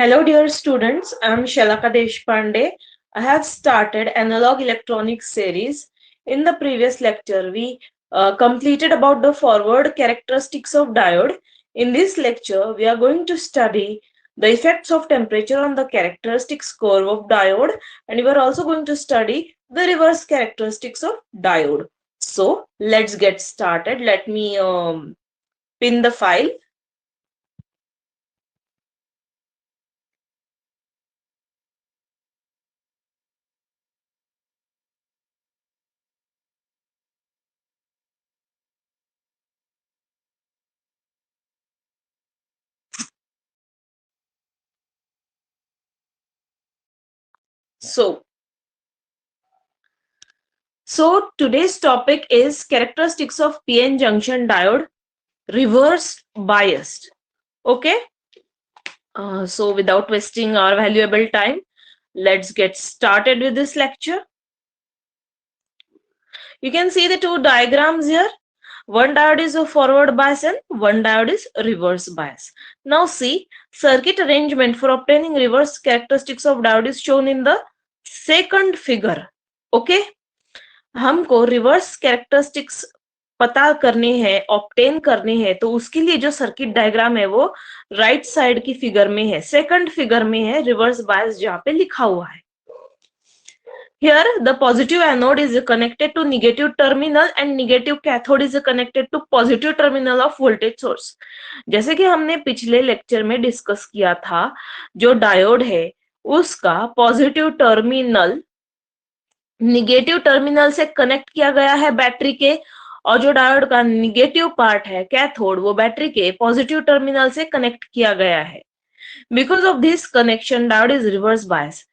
Hello, dear students. I'm Shalaka Deshpande. I have started Analog Electronics series. In the previous lecture, we completed about the forward characteristics of diode. In this lecture, we are going to study the effects of temperature on the characteristics curve of diode, and we are also going to study the reverse characteristics of diode. So, let's get started. Let me pin the file. So today's topic is characteristics of PN junction diode reverse biased. Okay. So without wasting our valuable time, let's get started with this lecture. You can see the two diagrams here. One diode is a forward bias and one diode is reverse bias. Now see, circuit arrangement for obtaining reverse characteristics of diode is shown in the second figure. Okay. हमको reverse characteristics पता करनी है, obtain करनी है, तो उसके लिए जो सर्किट डायग्राम है वो राइट साइड की फिगर में है, सेकंड फिगर में है, रिवर्स बायस जहां पे लिखा हुआ है. Here the positive anode is connected to negative terminal and negative cathode is connected to positive terminal of voltage source. जैसे कि हमने पिछले लेक्चर में डिस्कस किया था, जो डायोड है उसका पॉजिटिव टर्मिनल निगेटिव टर्मिनल से कनेक्ट किया गया है बैटरी के, और जो डायोड का निगेटिव पार्ट है कैथोड वो बैटरी के पॉजिटिव टर्मिनल से कनेक्ट किया गया है. Because of this connection diode is reverse bias.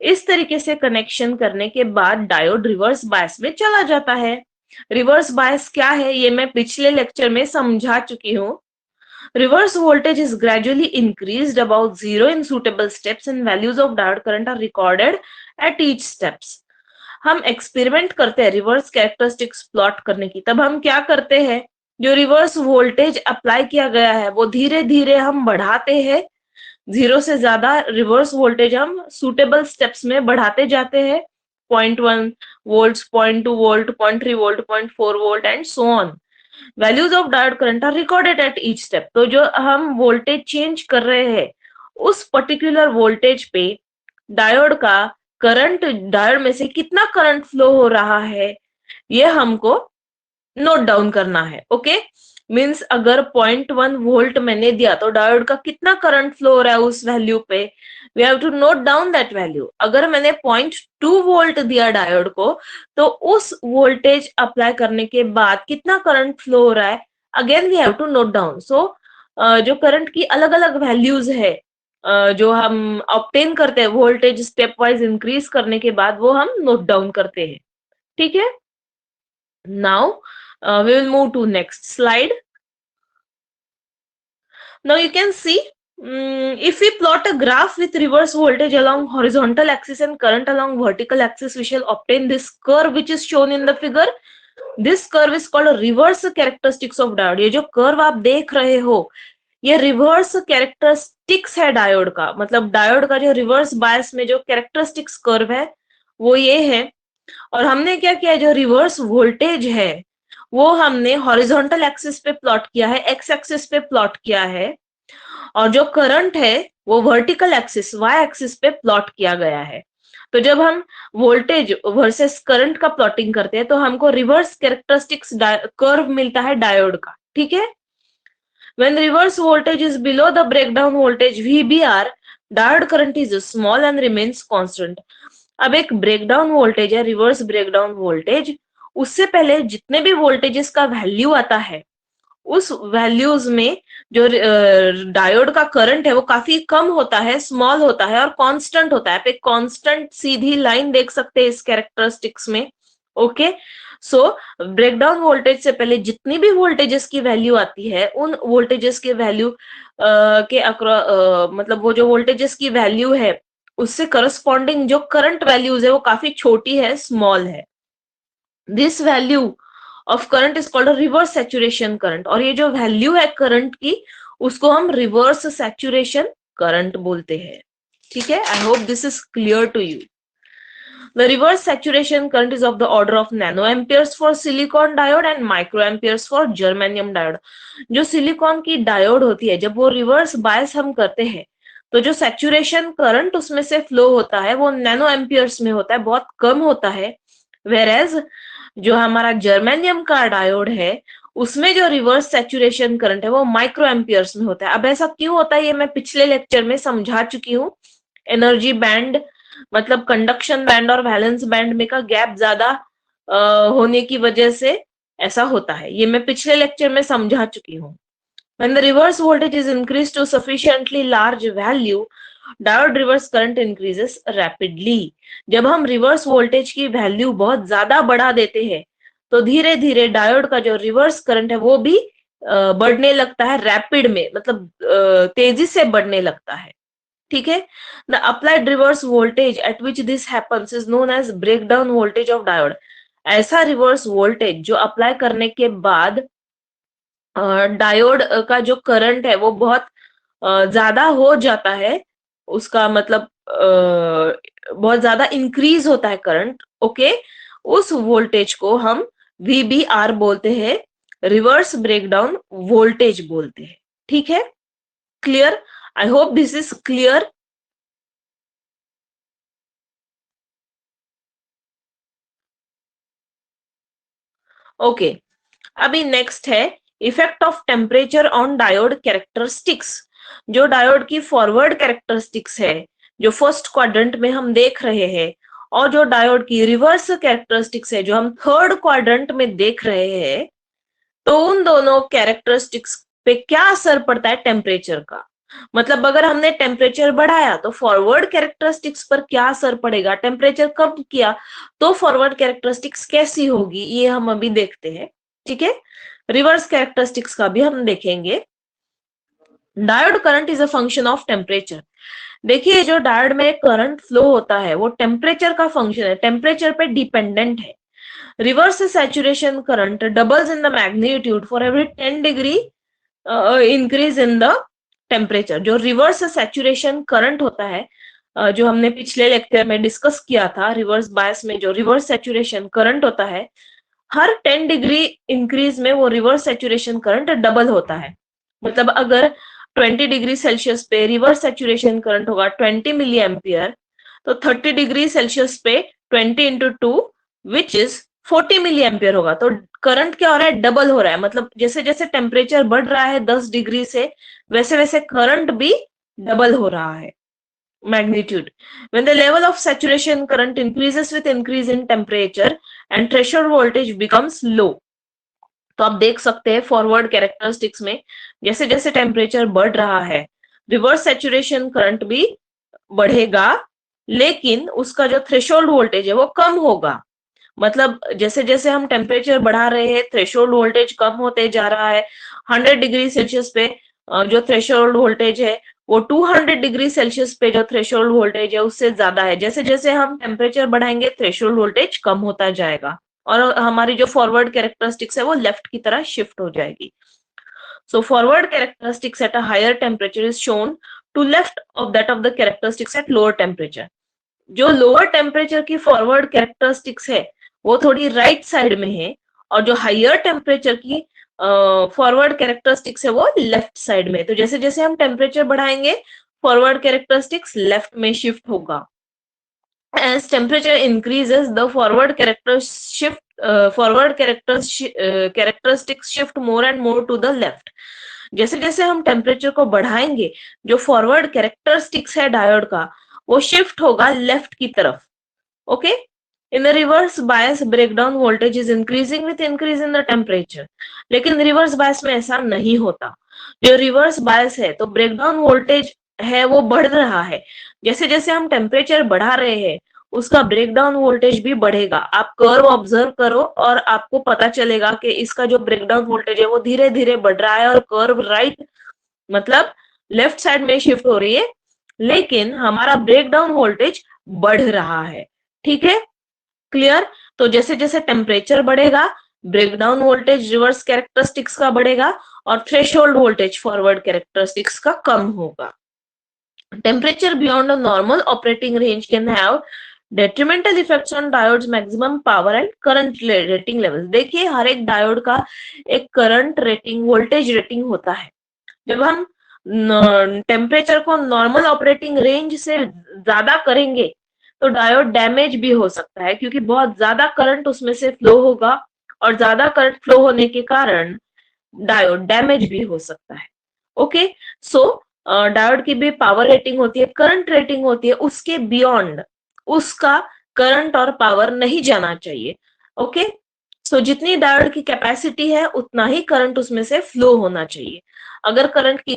इस तरीके से कनेक्शन करने के बाद डायोड रिवर्स बायस में चला जाता है. रिवर्स बायस क्या है ये मैं पिछले लेक्चर में समझा चुकी हूँ. Reverse voltage is gradually increased about zero in suitable steps and values of diode current are recorded at each steps. हम एक्सपेरिमेंट करते हैं रिवर्स कैरेक्टरिस्टिक्स प्लॉट करने की, तब हम क्या करते हैं, जो रिवर्स वोल्टेज अप्लाई किया गया है वो धीरे धीरे हम बढ़ाते हैं. 0 से ज्यादा रिवर्स वोल्टेज हम सुटेबल स्टेप्स में बढ़ाते जाते हैं. 0.1 volt, 0.2 volt, 0.3 volt, 0.4 volt and so on. Values of diode current are recorded at each step. तो जो हम वोल्टेज चेंज कर रहे हैं उस पर्टिकुलर वोल्टेज पे डायोड का करंट, डायोड में से कितना करंट फ्लो हो रहा है ये हमको नोट डाउन करना है. ओके, मींस अगर 0.1 वोल्ट मैंने दिया तो डायोड का कितना करंट फ्लो हो रहा है उस वैल्यू पे, we have to note down that value. अगर मैंने 0.2 वोल्ट दिया डायोड को तो उस वोल्टेज अप्लाई करने के बाद कितना करंट फ्लो हो रहा है again we have to note down. So जो करंट की अलग अलग वैल्यूज है जो हम ऑब्टेन करते हैं वोल्टेज स्टेप वाइज इंक्रीज करने के बाद वो हम नोट डाउन करते हैं. ठीक है. Now we will move to next slide. Now you can see if we plot a graph with reverse voltage along horizontal axis and current along vertical axis, we shall obtain this curve which is shown in the figure. This curve is called a reverse characteristics of diode. ये जो curve आप देख रहे हो ये reverse characteristics है diode का, मतलब डायोड का जो रिवर्स बायस में जो कैरेक्टरिस्टिक्स कर्व है वो ये है. और हमने क्या किया, जो रिवर्स वोल्टेज है वो हमने हॉरिजॉन्टल एक्सिस पे प्लॉट किया है, एक्स एक्सिस पे प्लॉट किया है, और जो करंट है वो वर्टिकल एक्सिस वाई एक्सिस पे प्लॉट किया गया है. तो जब हम वोल्टेज वर्सेस करंट का प्लॉटिंग करते हैं तो हमको रिवर्स कैरेक्टरिस्टिक्स कर्व मिलता है डायोड का. ठीक है. When reverse voltage is below the breakdown voltage VBR, diode current is small and remains constant. अब एक ब्रेकडाउन वोल्टेज है, रिवर्स ब्रेकडाउन वोल्टेज, उससे पहले जितने भी वोल्टेजेस का वैल्यू आता है उस वैल्यूज में जो डायोड का करंट है वो काफी कम होता है, स्मॉल होता है और कांस्टेंट होता है. आप एक कांस्टेंट सीधी लाइन देख सकते हैं इस कैरेक्टरिस्टिक्स में. ओके. सो ब्रेकडाउन वोल्टेज से पहले जितनी भी वोल्टेजेस की वैल्यू आती है उन वोल्टेजेस के वैल्यू के मतलब वो जो वोल्टेजेस की वैल्यू है उससे करस्पॉन्डिंग जो करंट वैल्यूज है वो काफी छोटी है, स्मॉल है. This value of current is called reverse saturation current. और ये जो वैल्यू है करंट की उसको हम रिवर्स सैचुरेशन करंट बोलते हैं। ठीक है, I hope this is clear to you. The reverse saturation current is of the order of nanoamperes for silicon diode and microamperes for germanium diode. जो सिलिकॉन की डायोड होती है, जब वो रिवर्स बायस हम करते हैं तो जो सैचुरेशन करंट उसमें से फ्लो होता है वो नैनो एम्पियर्स में होता है, बहुत कम होता है। वेरेज जो हमारा जर्मेनियम का डायोड है उसमें जो रिवर्स सैचुरेशन करंट है वो माइक्रो एम्पियर्स में होता है। अब ऐसा क्यों होता है ये मैं पिछले लेक्चर में समझा चुकी हूँ। एनर्जी बैंड मतलब कंडक्शन बैंड और वैलेंस बैंड में का गैप ज्यादा होने की वजह से ऐसा होता है, ये मैं पिछले लेक्चर में समझा चुकी हूँ। When the reverse voltage is increased to sufficiently large value, diode reverse current increases rapidly. जब हम रिवर्स वोल्टेज की वैल्यू बहुत ज्यादा बढ़ा देते हैं तो धीरे धीरे डायोड का जो रिवर्स करंट है वो भी बढ़ने लगता है, रैपिड में मतलब तेजी से बढ़ने लगता है। ठीक है, the applied reverse voltage at which this happens is known as breakdown voltage of diode. ऐसा रिवर्स वोल्टेज जो अप्लाई करने के बाद डायोड का जो करंट है वो बहुत ज्यादा हो जाता है, उसका मतलब बहुत ज्यादा इंक्रीज होता है करंट। ओके, उस वोल्टेज को हम VBR बोलते हैं, रिवर्स ब्रेकडाउन वोल्टेज बोलते हैं। ठीक है, clear? I hope this is clear. Okay, अभी नेक्स्ट है effect of temperature on diode characteristics. जो डायोड की फॉरवर्ड कैरेक्टरिस्टिक्स है जो फर्स्ट क्वाड्रेंट में हम देख रहे हैं, और जो डायोड की रिवर्स कैरेक्टरिस्टिक्स है जो हम थर्ड क्वाड्रेंट में देख रहे हैं, तो उन दोनों कैरेक्टरिस्टिक्स पे क्या असर पड़ता है टेम्परेचर का। मतलब अगर हमने टेम्परेचर बढ़ाया तो फॉरवर्ड कैरेक्टरिस्टिक्स पर क्या असर पड़ेगा, टेम्परेचर कम किया तो फॉरवर्ड कैरेक्टरिस्टिक्स कैसी होगी, ये हम अभी देखते हैं। ठीक है, रिवर्स कैरेक्टरिस्टिक्स का भी हम देखेंगे। Diode current is a function of temperature. देखिए जो डायोड में करंट फ्लो होता है वो टेम्परेचर का फंक्शन है, टेम्परेचर पे डिपेंडेंट है। Reverse saturation current doubles in the magnitude for every 10 degree increase in the temperature। जो रिवर्स saturation current होता है, जो हमने पिछले लेक्चर में डिस्कस किया था, रिवर्स बायस में जो रिवर्स saturation current होता है, हर 10 डिग्री इंक्रीज में वो रिवर्स सैचुरेशन करंट डबल होता है। मतलब अगर 20 डिग्री सेल्सियस पे रिवर्स सैचुरेशन करंट होगा 20 मिली एम्पियर, तो 30 डिग्री सेल्सियस पे 20 into 2 which is 40 milliampere होगा। तो करंट क्या हो रहा है, डबल हो रहा है। मतलब जैसे जैसे टेम्परेचर बढ़ रहा है 10 डिग्री से, वैसे वैसे करंट भी डबल हो रहा है, magnitude। When the level of saturation current increases with increase in temperature and threshold voltage becomes low। तो आप देख सकते हैं फॉरवर्ड कैरेक्टरिस्टिक्स में जैसे जैसे टेम्परेचर बढ़ रहा है रिवर्स सैचुरेशन करंट भी बढ़ेगा, लेकिन उसका जो थ्रेशोल्ड वोल्टेज है वो कम होगा। मतलब जैसे जैसे हम टेम्परेचर बढ़ा रहे हैं थ्रेशोल्ड वोल्टेज कम होते जा रहा है। 100 डिग्री सेल्सियस पे जो थ्रेशोल्ड वोल्टेज है वो 200 डिग्री सेल्सियस पे जो थ्रेशोल्ड वोल्टेज है उससे ज्यादा है। जैसे जैसे हम टेम्परेचर बढ़ाएंगे थ्रेशोल्ड वोल्टेज कम होता जाएगा और हमारी जो फॉरवर्ड कैरेक्टरिस्टिक्स है वो लेफ्ट की तरह शिफ्ट हो जाएगी। So forward characteristics at a higher temperature is shown to left of that of the characteristics at lower temperature। जो लोअर टेम्परेचर की फॉरवर्ड कैरेक्टरिस्टिक्स है वो थोड़ी राइट साइड में है, और जो हायर टेम्परेचर की फॉरवर्ड कैरेक्टरिस्टिक्स है वो लेफ्ट साइड में। तो जैसे जैसे हम टेम्परेचर बढ़ाएंगे फॉरवर्ड कैरेक्टरिस्टिक्स लेफ्ट में शिफ्ट होगा। As temperature increases, the characteristics shift more and more to the left। जैसे जैसे हम टेम्परेचर को बढ़ाएंगे जो फॉरवर्ड कैरेक्टरिस्टिक्स है डायोड का वो शिफ्ट होगा लेफ्ट की तरफ। Okay, in the reverse bias breakdown voltage is increasing with increase in the temperature. लेकिन रिवर्स बायस में ऐसा नहीं होता। जो रिवर्स बायस है तो ब्रेकडाउन वोल्टेज है वो बढ़ रहा है, जैसे जैसे हम टेम्परेचर बढ़ा रहे हैं उसका ब्रेकडाउन वोल्टेज भी बढ़ेगा। आप कर्व ऑब्जर्व करो और आपको पता चलेगा कि इसका जो ब्रेकडाउन वोल्टेज है वो धीरे धीरे बढ़ रहा है और कर्व राइट मतलब लेफ्ट साइड में शिफ्ट हो रही है, लेकिन हमारा ब्रेकडाउन वोल्टेज बढ़ रहा है। ठीक है, क्लियर? तो जैसे जैसे टेम्परेचर बढ़ेगा ब्रेकडाउन वोल्टेज रिवर्स कैरेक्टरिस्टिक्स का बढ़ेगा और थ्रेशोल्ड वोल्टेज फॉरवर्ड कैरेक्टरिस्टिक्स का कम होगा। Temperature beyond a normal operating range can have detrimental effects on diode's maximum power and current rating levels. देखिए हर एक डायोड का एक करंट रेटिंग वोल्टेज रेटिंग होता है. जब हम टेम्परेचर को नॉर्मल ऑपरेटिंग रेंज से ज्यादा करेंगे तो डायोड डैमेज भी हो सकता है क्योंकि बहुत ज्यादा करंट उसमें से फ्लो होगा और ज्यादा करंट फ्लो होने के कारण डायोड डैमेज भी हो सकता है. ओके, सो डायोड की भी पावर रेटिंग होती है, करंट रेटिंग होती है, उसके बियॉन्ड उसका करंट और पावर नहीं जाना चाहिए. ओके, सो जितनी डायोड की कैपेसिटी है उतना ही करंट उसमें से फ्लो होना चाहिए. अगर करंट की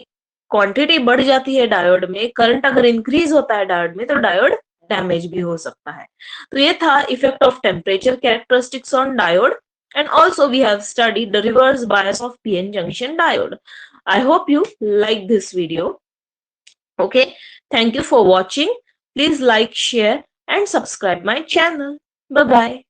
क्वांटिटी बढ़ जाती है डायोड में, करंट अगर इंक्रीज होता है डायोड में, तो डायोड डैमेज भी हो सकता है. तो ये था effect of temperature characteristics on diode. And also we have studied the reverse bias of PN junction diode. I hope you like this video. Okay, thank you for watching. Please like, share and subscribe my channel. Bye bye.